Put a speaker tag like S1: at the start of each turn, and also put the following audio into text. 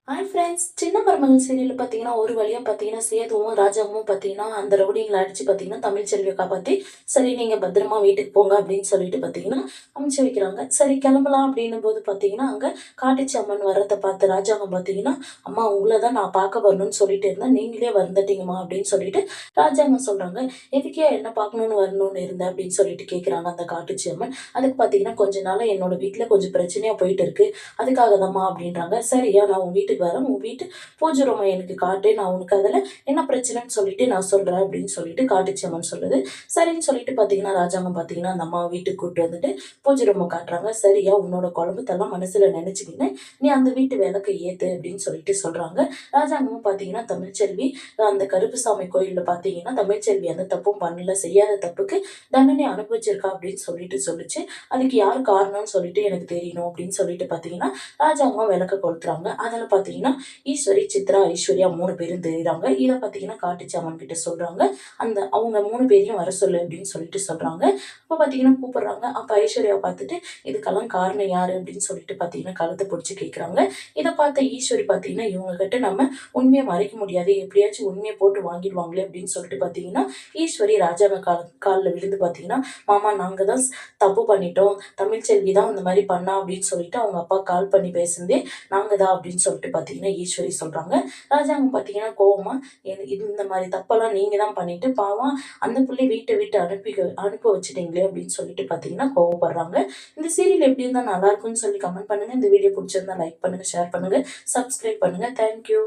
S1: Hi friends. சின்ன மருமகள் serial பார்த்தீங்கன்னா, ஒரு வழியா பார்த்தீங்கன்னா, சேதுவும், ராஜாவும் பார்த்தீங்கன்னா, அந்த ரவுடிங்கள அடிச்சு பார்த்தீங்கன்னா, தமிழ்ச்செல்விய காப்பாத்தி, சரி நீங்க பத்திரமா வீட்டுக்கு போங்க அப்படின்னு சொல்லிட்டு பார்த்தீங்கன்னா, அனுப்பிச்சு வைக்கிறாங்க. சரி கிளம்பலாம் அப்படின்னும்போது பார்த்தீங்கன்னா, அங்க காட்டுச்சி அம்மன் வர்றத பார்த்து ராஜாங்கம் பார்த்தீங்கன்னா, "அம்மா உங்கள தான் நான் பார்க்க வரணும்னு சொல்லிட்டு இருந்தேன். நீங்களே வந்துட்டீங்கம்மா" அப்படின்னு சொல்லிட்டு ராஜாங்கம் சொல்றாங்க. "எதுக்கே என்ன பார்க்கணும்னு வரணும்னு இருந்த?" அப்படின்னு சொல்லிட்டு கேட்குறாங்க அந்த காட்டுச்சி அம்மன். அதுக்கு பார்த்தீங்கன்னா, "கொஞ்ச நாளா என்னோட வீட்ல கொஞ்சம் பிரச்சனையா போயிட்டு இருக்கு. அதுக்காக தான்மா" அப்படின்றாங்க. "சரியா நான் உன் வீட்டுக்கு வரேன். உன் வீட்டு பூஜை ரூம எனக்கு காட்டு. நான் உனக்கு அதில என்ன பிரச்சனைன்னு சொல்லிட்டு நான் சொல்றேன்" அப்படின்னு சொல்லிட்டு காட்டுச்சி அம்மன் சொல்லுது. சரின்னு சொல்லிட்டு பார்த்தீங்கன்னா, ராஜாங்கம் பார்த்தீங்கன்னா, அந்த அம்மாவ வீட்டுக்கு கூட்டு வந்துட்டு பூஜை ரூம காட்டுறாங்க. "சரியா உன்னோட குழம்பத்தெல்லாம் மனசுல நினைச்சுக்கின்னு, நீ அந்த வீட்டு விளக்க ஏத்து" அப்படின்னு சொல்லிட்டு சொல்றாங்க. ராஜாங்கமும் பார்த்தீங்கன்னா, தமிழ்ச்செல்வி அந்த கருப்புசாமி கோயில்ல பார்த்தீங்கன்னா, தமிழ்ச்செல்வி எந்த தப்பும் பண்ணல. செய்யாத தப்புக்கு தண்டனை அனுபவிச்சிருக்கா அப்படின்னு சொல்லிட்டு சொல்லுச்சு. அதுக்கு யார் காரணம்னு சொல்லிட்டு எனக்கு தெரியணும் அப்படின்னு சொல்லிட்டு பார்த்தீங்கன்னா, ராஜாம்மா விளக்க கொளுத்துறாங்க. அதில பார்த்தீங்கன்னா, ஈஸ்வரி, சித்ரா, ஐஸ்வர்யா 3 பேரும் தெரியிறாங்க. இத பார்த்தீங்கன்னா, காட்டுச்சி அம்மன் கிட்ட சொல்றாங்க. அவங்க 3 பேரையும் வர சொல்லு அப்படின்னு சொல்லிட்டு சொல்றாங்க. அப்ப பார்த்தீங்கன்னா கூப்பிடுறாங்க. அப்ப ஐஸ்வர்யாவ பார்த்துட்டு, இதுக்கெல்லாம் காரணம் யாரு அப்படின்னு சொல்லிட்டு பார்த்தீங்கன்னா, கழுத்த புடிச்சு கேட்குறாங்க. இத பார்த்த ஈஸ்வரி பார்த்தீங்கன்னா, இவங்க கிட்ட நம்ம உண்மைய மறைக்க முடியாது. எப்படியாச்சும் உண்மைய போட்டு வாங்கிடுவாங்களே அப்படின்னு சொல்லிட்டு பார்த்தீங்கன்னா, ஈஸ்வரி ராஜாங்க கால்ல விழுந்து பார்த்தீங்கன்னா, மாமா நாங்க தான் தப்பு பண்ணிட்டோம். தமிழ்ச்செல்வி தான் இந்த மாரி பண்ணா அப்படின்னு சொல்லிட்டு அவங்க அப்பா கால் பண்ணி பேசுனதே நாங்க தான் அப்படின்னு சொல்லிட்டு பார்த்தீங்கன்னா, ஈஸ்வரி சொல்றாங்க. ராஜாங்க பார்த்தீங்கன்னா கோவமா, இது இந்த மாரி தப்பெல்லாம் நீங்க தான் பண்ணிட்டு, பாவம் அந்த புள்ளைய வீட்ட விட்டு அனுப்ப வச்சுட்டீங்களே அப்படின்னு சொல்லிட்டு பார்த்தீங்கன்னா கோவப்படுறாங்க. இந்த சீரியல் எப்படி இருந்தா நல்லாருக்கும்னு சொல்லி கமெண்ட் பண்ணுங்க. இந்த வீடியோ புடிச்சிருந்தா லைக் பண்ணுங்க, ஷேர் பண்ணுங்க, சப்ஸ்கிரைப் பண்ணுங்க. Thank you.